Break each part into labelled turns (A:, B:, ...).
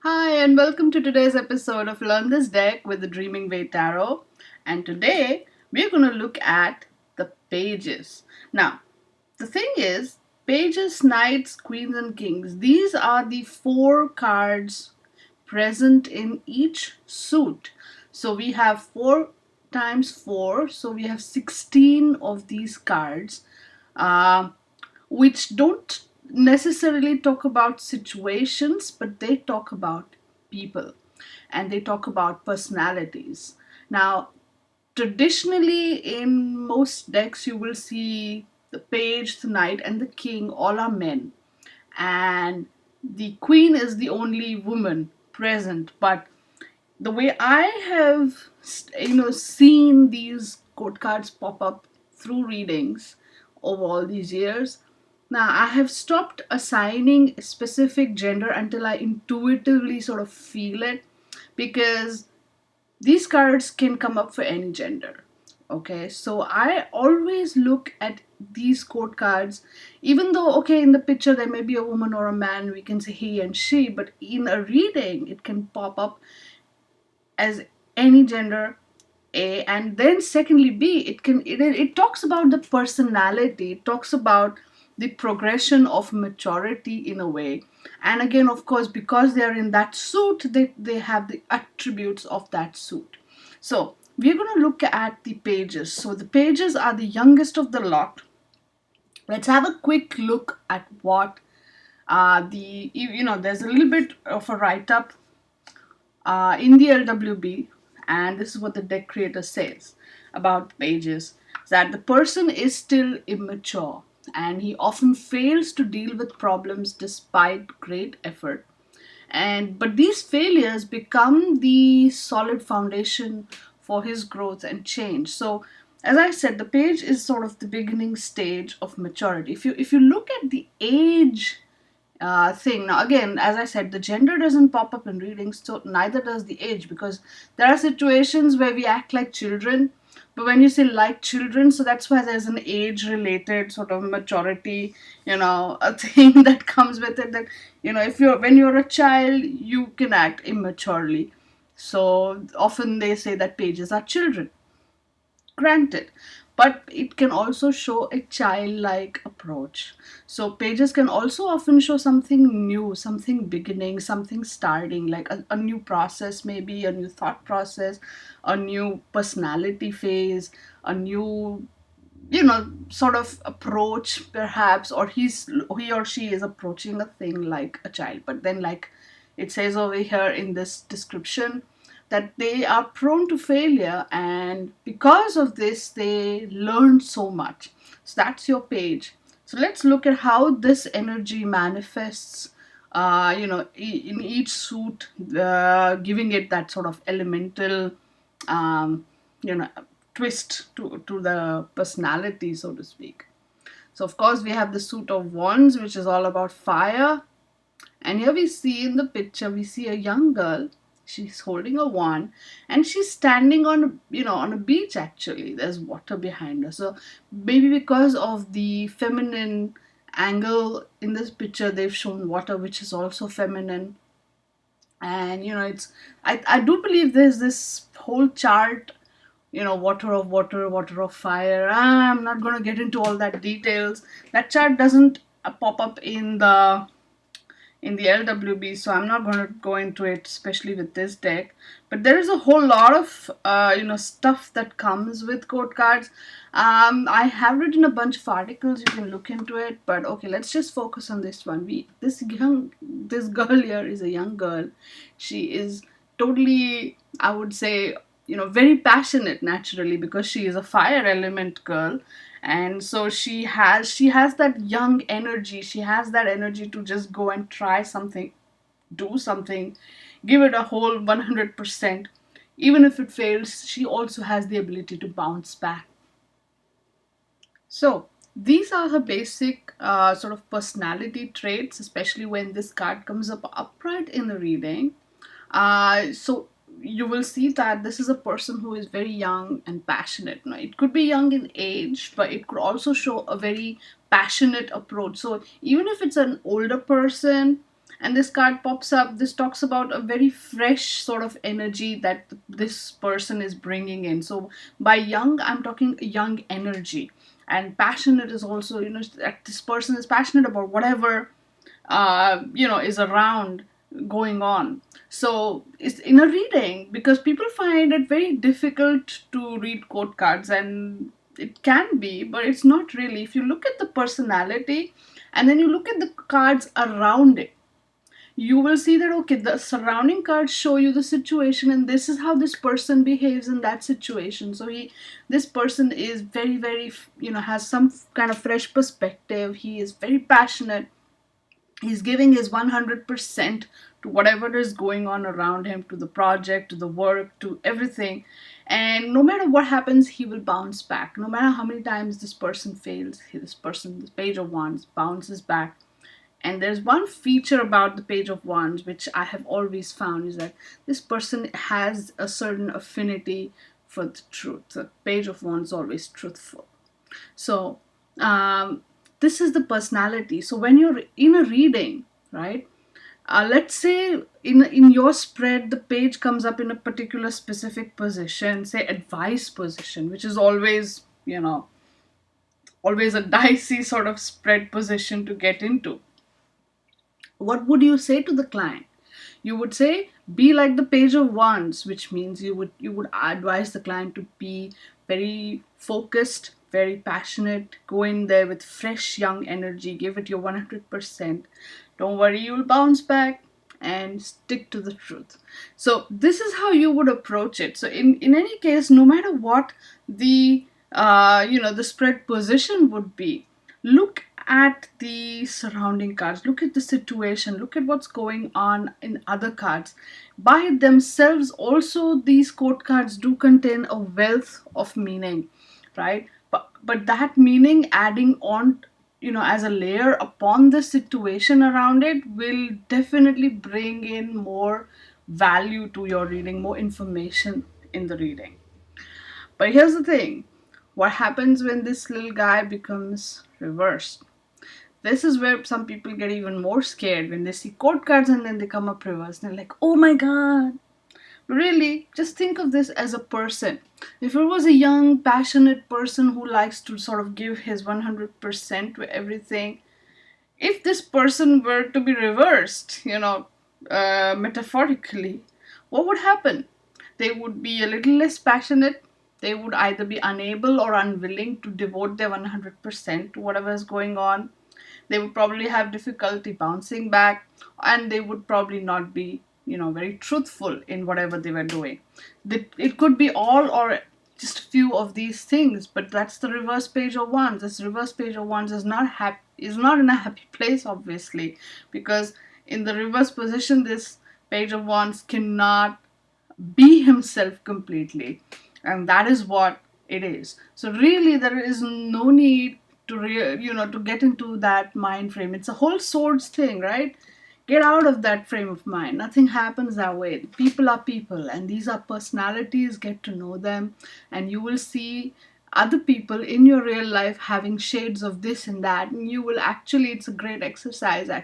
A: Hi, and welcome to today's episode of Learn This Deck with the Dreaming Way Tarot. And today we're going to look at the pages. Now, the thing is, pages, knights, queens, and kings, these are the four cards present in each suit. So we have 4 times 4, so we have 16 of these cards. Uh, which don't necessarily talk about situations, but they talk about people and they talk about personalities. Now, traditionally, in most decks, you will see the page, the knight, and the king all are men, and the queen is the only woman present. But the way I have, seen these code cards pop up through readings over all these years, now I have stopped assigning a specific gender until I intuitively sort of feel it, because these cards can come up for any gender. Okay, so I always look at these code cards, even though, okay, in the picture there may be a woman or a man, we can say he and she, but in a reading it can pop up as any gender, a. And then secondly, b, it talks about the personality, it talks about the progression of maturity in a way. And again, of course, because they are in that suit, they have the attributes of that suit. So we're going to look at the pages. So the pages are the youngest of the lot. Let's have a quick look at what there's a little bit of a write-up in the LWB, and this is what the deck creator says about pages, that the person is still immature and he often fails to deal with problems despite great effort. And but these failures become the solid foundation for his growth and change. So as I said, the page is sort of the beginning stage of maturity. If you look at the age thing. Now, again, as I said, the gender doesn't pop up in readings, so neither does the age, because there are situations where we act like children. But when you say like children, so that's why there's an age related sort of maturity, a thing that comes with it. That, if you're when you're a child, you can act immaturely. So often they say that pages are children. Granted, but it can also show a childlike approach. So pages can also often show something new, something beginning, something starting, like a new process, maybe a new thought process, a new personality phase, a new, sort of approach perhaps, or he or she is approaching a thing like a child. But then, like it says over here in this description, that they are prone to failure, and because of this they learn so much. So that's your page. So let's look at how this energy manifests, in each suit, giving it that sort of elemental, um, you know twist to the personality, so to speak. So of course we have the suit of wands, which is all about fire. And here we see in the picture, we see a young girl. She's holding a wand and she's standing on a beach. Actually, there's water behind her. So maybe because of the feminine angle in this picture, they've shown water, which is also feminine. And I do believe there's this whole chart, water of water, water of fire. I'm not going to get into all that details. That chart doesn't pop up in the LWB, so I'm not going to go into it, especially with this deck. But there is a whole lot of stuff that comes with code cards. I have written a bunch of articles. You can look into it. But okay, let's just focus on this one. This girl here is a young girl. She is totally, I would say, very passionate naturally, because she is a fire element girl. And so she has that young energy. She has that energy to just go and try something, do something, give it a whole 100%. Even if it fails, she also has the ability to bounce back. So these are her basic sort of personality traits, especially when this card comes up upright in the reading. So you will see that this is a person who is very young and passionate. Now, it could be young in age, but it could also show a very passionate approach. So even if it's an older person, and this card pops up. This talks about a very fresh sort of energy that this person is bringing in. So by young, I'm talking young energy. And passionate is also, that this person is passionate about whatever is around going on. So it's in a reading, because people find it very difficult to read quote cards, and it can be, but it's not really. If you look at the personality and then you look at the cards around it, you will see that, okay, the surrounding cards show you the situation, and this is how this person behaves in that situation. So this person is very, very, has some kind of fresh perspective. He is very passionate. He's giving his 100% to whatever is going on around him, to the project, to the work, to everything. And no matter what happens, he will bounce back. No matter how many times this person fails, this Page of Wands, bounces back. And there's one feature about the Page of Wands which I have always found, is that this person has a certain affinity for the truth. The Page of Wands is always truthful. So this is the personality. So when you're in a reading, right? Let's say in your spread, the page comes up in a particular specific position, say advice position, which is always, always a dicey sort of spread position to get into. What would you say to the client? You would say, be like the Page of Wands, which means you would advise the client to be very focused, very passionate. Go in there with fresh young energy, give it your 100%. Don't worry, you'll bounce back, and stick to the truth. So this is how you would approach it. So in any case, no matter what the spread position would be, look at the surrounding cards, look at the situation, look at what's going on in other cards. By themselves also, these quote cards do contain a wealth of meaning, right? But that meaning adding on, as a layer upon the situation around it, will definitely bring in more value to your reading, more information in the reading. But here's the thing, what happens when this little guy becomes reversed? This is where some people get even more scared, when they see court cards and then they come up reversed. They're like, oh my god. Really, just think of this as a person. If it was a young, passionate person who likes to sort of give his 100% to everything, if this person were to be reversed, metaphorically, what would happen? They would be a little less passionate. They would either be unable or unwilling to devote their 100% to whatever is going on. They would probably have difficulty bouncing back, and they would probably not be, very truthful in whatever they were doing. It could be all or just a few of these things, but that's the reverse Page of Wands. This reverse Page of Wands is not in a happy place, obviously, because in the reverse position, this Page of Wands cannot be himself completely, and that is what it is. So really, there is no need to to get into that mind frame. It's a whole swords thing, right? Get out of that frame of mind. Nothing happens that way. People are people, and these are personalities. Get to know them, and you will see other people in your real life having shades of this and that, and you will actually, it's a great exercise, as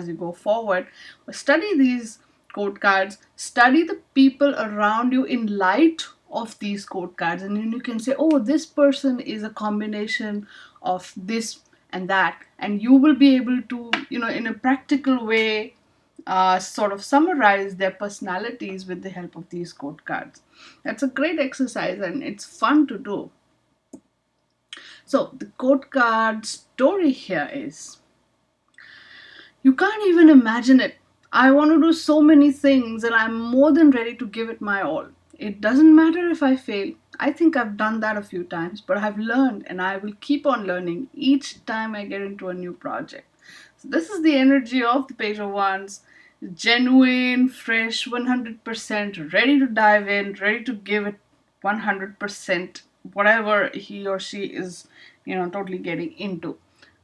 A: you go forward. Study these code cards, study the people around you in light of these code cards, and then you can say, oh, this person is a combination of this and that, and you will be able to, in a practical way, sort of summarize their personalities with the help of these code cards. That's a great exercise, and it's fun to do. So the code card story here is, you can't even imagine it. I want to do so many things, and I'm more than ready to give it my all. It doesn't matter if I fail. I think I've done that a few times, but I've learned, and I will keep on learning each time I get into a new project. So this is the energy of the Page of Wands. Genuine, fresh, 100%, ready to dive in, ready to give it 100%, whatever he or she is, totally getting into.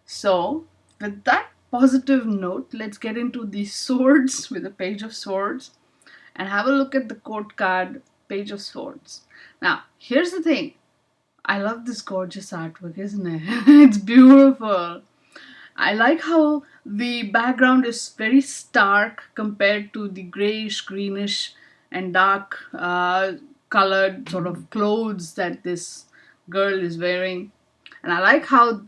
A: So, with that positive note, let's get into the swords with the Page of Swords and have a look at the court card, Page of Swords. Now, here's the thing. I love this gorgeous artwork, isn't it? It's beautiful. I like how the background is very stark compared to the grayish, greenish, and dark colored sort of clothes that this girl is wearing. And I like how,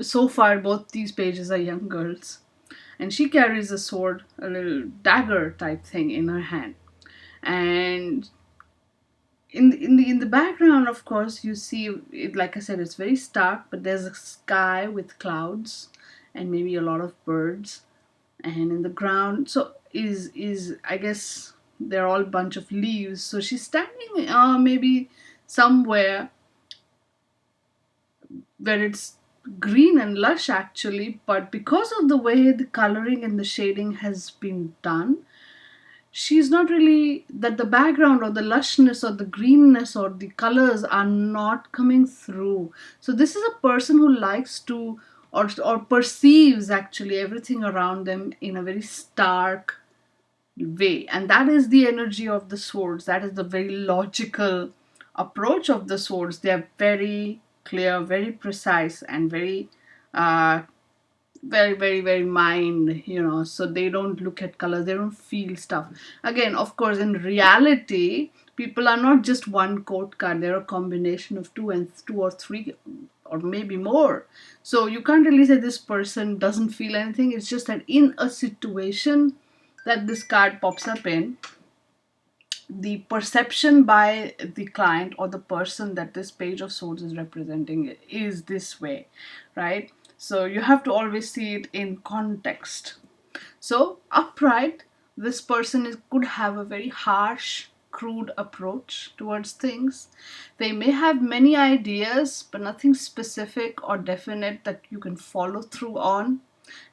A: so far, both these pages are young girls. And she carries a sword, a little dagger type thing in her hand. And in the background, of course, you see it, like I said, it's very stark, but there's a sky with clouds and maybe a lot of birds. And in the ground, so is I guess they're all a bunch of leaves. So she's standing maybe somewhere where it's green and lush actually, but because of the way the coloring and the shading has been done, she's not really, that the background or the lushness or the greenness or the colors are not coming through. So this is a person who likes to, or perceives actually everything around them in a very stark way, and that is the energy of the swords. That is the very logical approach of the swords. They are very clear, very precise, and very very mind, so they don't look at colors, they don't feel stuff. Again, of course, in reality, people are not just one quote card, they're a combination of two or three or maybe more. So you can't really say this person doesn't feel anything. It's just that in a situation that this card pops up in, the perception by the client or the person that this page of swords is representing is this way, right? So you have to always see it in context. So upright, this person could have a very harsh, crude approach towards things. They may have many ideas, but nothing specific or definite that you can follow through on.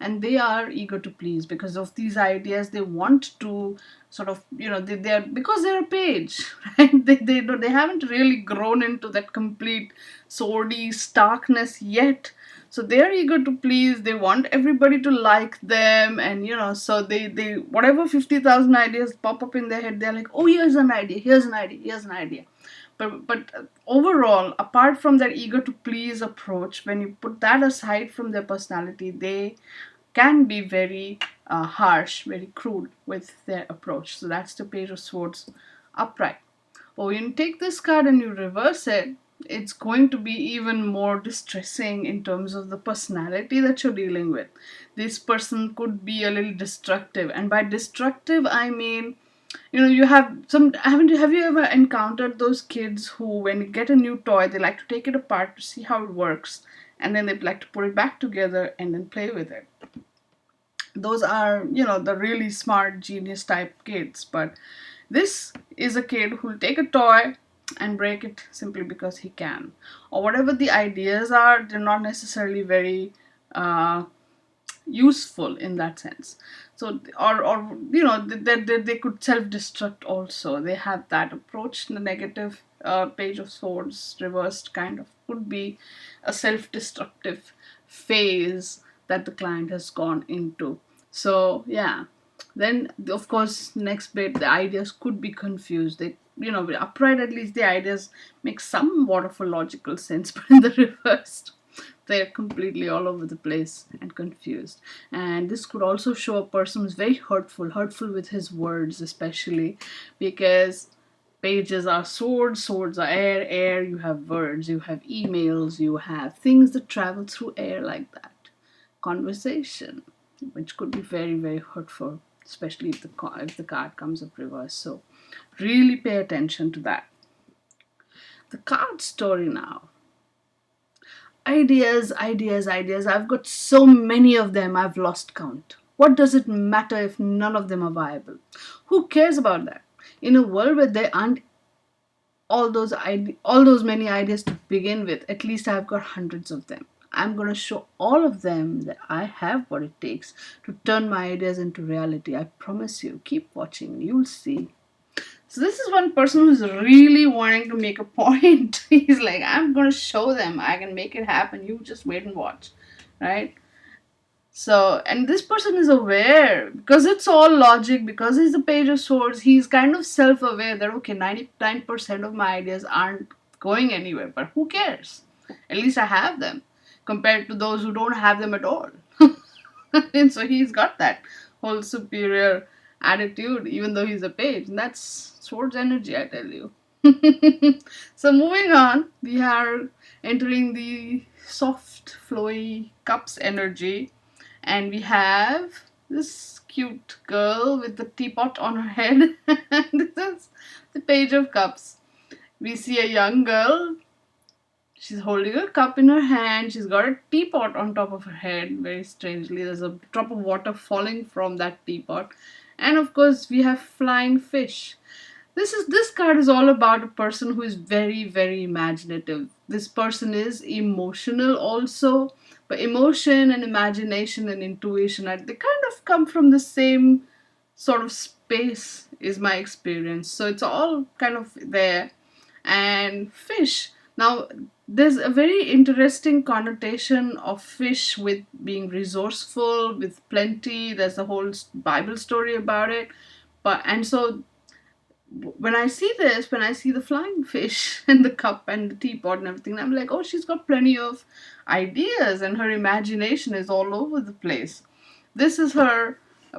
A: And they are eager to please because of these ideas. They want to sort of, they're, because they're a page, right? They haven't really grown into that complete swordy starkness yet. So they're eager to please, they want everybody to like them, and so they whatever 50,000 ideas pop up in their head, they're like, oh, here's an idea, here's an idea, here's an idea. But overall, apart from that eager to please approach, when you put that aside from their personality, they can be very harsh, very crude with their approach. So that's the page of swords upright. But when you take this card and you reverse it, it's going to be even more distressing in terms of the personality that you're dealing with. This person could be a little destructive, and by destructive I mean, you have some, have you ever encountered those kids who, when you get a new toy, they like to take it apart to see how it works, and then they like to put it back together and then play with it. Those are, the really smart genius type kids. But this is a kid who'll take a toy and break it simply because he can, or whatever the ideas are, they're not necessarily very useful in that sense. So, or they could self-destruct also. They have that approach. The negative page of swords reversed kind of could be a self-destructive phase that the client has gone into. So yeah, then of course next bit, the ideas could be confused. They, upright, at least the ideas make somewhat of a logical sense, but in the reversed, they're completely all over the place and confused. And this could also show a person who's very hurtful with his words, especially because pages are swords, swords are air, you have words, you have emails, you have things that travel through air like that. Conversation, which could be very, very hurtful, especially if the card comes up reverse. So really pay attention to that. The card story now. Ideas, ideas, ideas. I've got so many of them, I've lost count. What does it matter if none of them are viable? Who cares about that? In a world where there aren't all those many ideas to begin with, at least I've got hundreds of them. I'm going to show all of them that I have what it takes to turn my ideas into reality. I promise you. Keep watching. You'll see. So this is one person who's really wanting to make a point. He's like, I'm going to show them. I can make it happen. You just wait and watch. Right? So, and this person is aware, because it's all logic, because he's the page of swords, he's kind of self-aware that, okay, 99% of my ideas aren't going anywhere, but who cares? At least I have them. compared to those who don't have them at all. And so he's got that whole superior attitude, even though he's a page. And that's swords energy, I tell you. So moving on, we are entering the soft, flowy cups energy, and we have this cute girl with the teapot on her head. This is the page of cups. We see a young girl. She's holding a cup in her hand. She's got a teapot on top of her head. Very strangely, there's a drop of water falling from that teapot. And of course, we have flying fish. This card is all about a person who is very, very imaginative. This person is emotional also, but emotion and imagination and intuition they kind of come from the same sort of space, is my experience. So it's all kind of there. And fish. Now, there's a very interesting connotation of fish with being resourceful, with plenty. There's a whole Bible story about it. But and so when I see this, when I see the flying fish and the cup and the teapot and everything, I'm like, oh, she's got plenty of ideas and her imagination is all over the place. This is her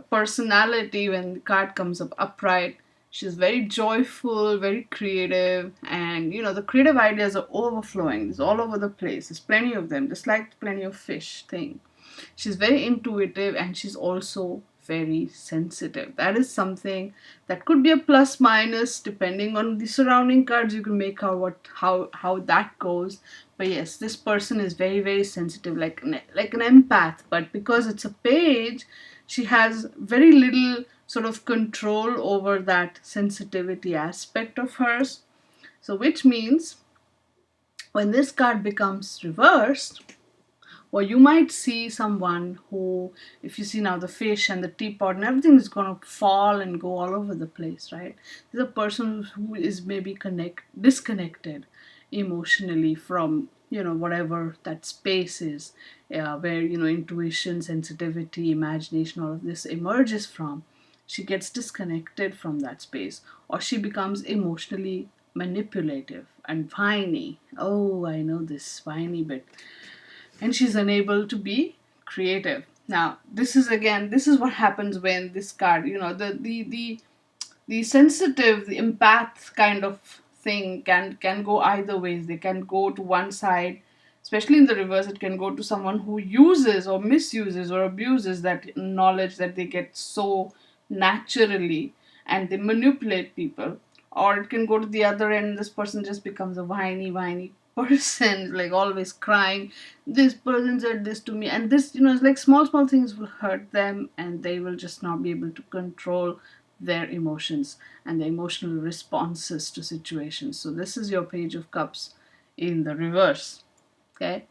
A: personality when the card comes up upright. She's very joyful, very creative, and the creative ideas are overflowing. It's all over the place. There's plenty of them, just like plenty of fish thing. She's very intuitive and she's also very sensitive. That is something that could be a plus minus depending on the surrounding cards. You can make out how that goes. But yes, this person is very, very sensitive, like an empath. But because it's a page, she has very little sort of control over that sensitivity aspect of hers. So which means when this card becomes reversed, or you might see someone who, if you see now the fish and the teapot and everything is going to fall and go all over the place, right? There's a person who is maybe disconnected emotionally from, whatever that space is, where, intuition, sensitivity, imagination, all of this emerges from. She gets disconnected from that space, or she becomes emotionally manipulative and whiny. Oh, I know this whiny bit, and she's unable to be creative. Now, this is what happens when this card, the sensitive, the empath kind of thing can go either ways. They can go to one side, especially in the reverse. It can go to someone who uses or misuses or abuses that knowledge that they get so naturally, and they manipulate people. Or it can go to the other end. This person just becomes a whiny person, like always crying. This person said this to me, and this, it's like small things will hurt them, and they will just not be able to control their emotions and the emotional responses to situations. So this is your page of cups in the reverse. Okay,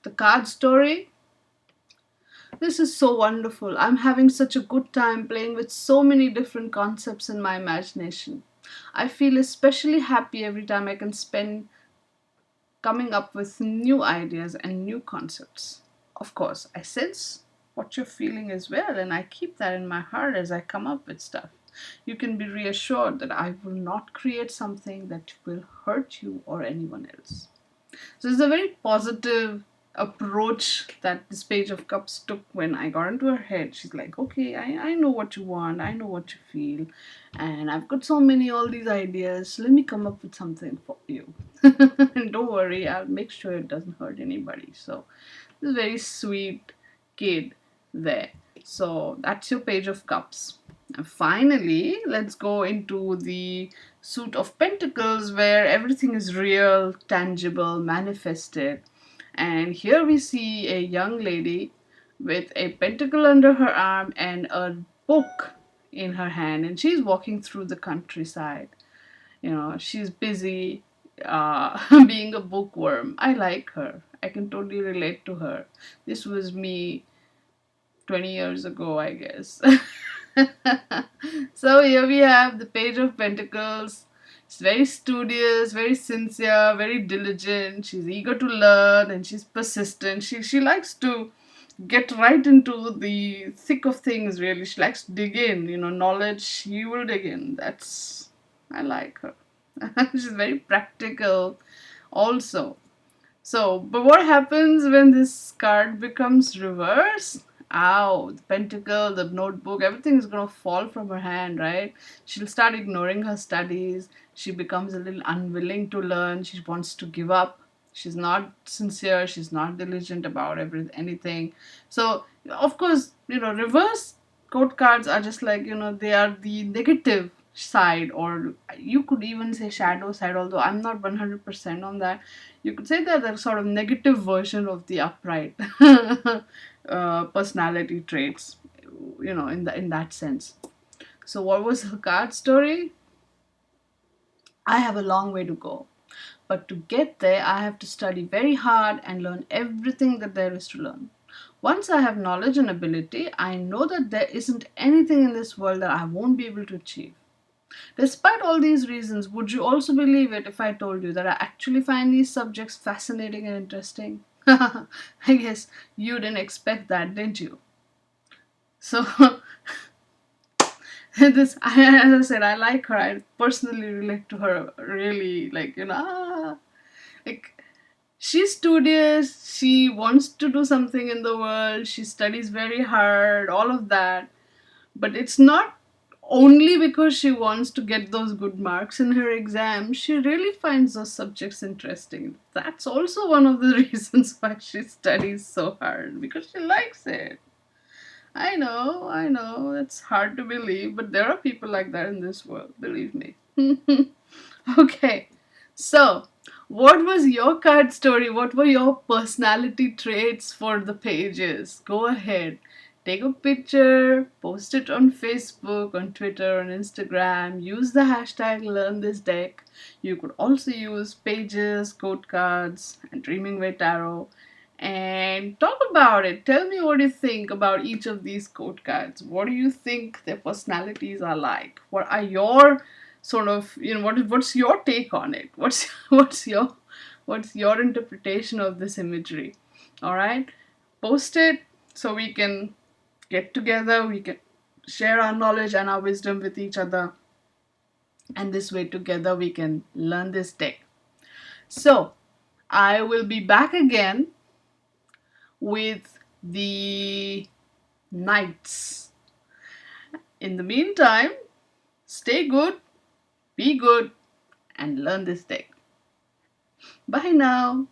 A: the card story. This is so wonderful. I'm having such a good time playing with so many different concepts in my imagination. I feel especially happy every time I can spend coming up with new ideas and new concepts. Of course, I sense what you're feeling as well, and I keep that in my heart as I come up with stuff. You can be reassured that I will not create something that will hurt you or anyone else. So it's a very positive approach that this page of cups took when I got into her head. She's like, okay, I know what you want, I know what you feel, and I've got all these ideas. Let me come up with something for you. And don't worry, I'll make sure it doesn't hurt anybody. So this is a very sweet kid there. So that's your page of cups. And finally, let's go into the suit of pentacles, where everything is real, tangible, manifested. And here we see a young lady with a pentacle under her arm and a book in her hand, and she's walking through the countryside. She's busy being a bookworm. I like her. I can totally relate to her. This was me 20 years ago, I guess. So here we have the page of pentacles. She's very studious, very sincere, very diligent. She's eager to learn and she's persistent. She likes to get right into the thick of things, really. She likes to dig in, knowledge, she will dig in. I like her. She's very practical also. So, but what happens when this card becomes reverse? Ow, the pentacle, the notebook, everything is gonna fall from her hand, right? She'll start ignoring her studies. She becomes a little unwilling to learn. She wants to give up. She's not sincere. She's not diligent about anything. So, of course, reverse court cards are just like, they are the negative side, or you could even say shadow side, although I'm not 100% on that. You could say that they're sort of negative version of the upright personality traits, in that sense. So what was her card story? I have a long way to go, but to get there I have to study very hard and learn everything that there is to learn. Once I have knowledge and ability, I know that there isn't anything in this world that I won't be able to achieve. Despite all these reasons, would you also believe it if I told you that I actually find these subjects fascinating and interesting? I guess you didn't expect that, didn't you? So, as I said, I like her. I personally relate to her really, like, like, she's studious, she wants to do something in the world, she studies very hard, all of that. But it's not only because she wants to get those good marks in her exam. She really finds those subjects interesting. That's also one of the reasons why she studies so hard, because she likes it. I know, it's hard to believe, but there are people like that in this world, believe me. Okay, so what was your card story? What were your personality traits for the pages? Go ahead, take a picture, post it on Facebook, on Twitter, on Instagram. Use the hashtag Learn This Deck. You could also use pages, quote cards, and Dreaming with Tarot, and talk about it. Tell me what you think about each of these quote cards. What do you think their personalities are like? What are your sort of, what's your take on it? What's your interpretation of this imagery? All right, post it so we can get together. We can share our knowledge and our wisdom with each other, and this way together we can learn this deck. So I will be back again with the knights. In the meantime, stay good, be good, and learn this deck. Bye now.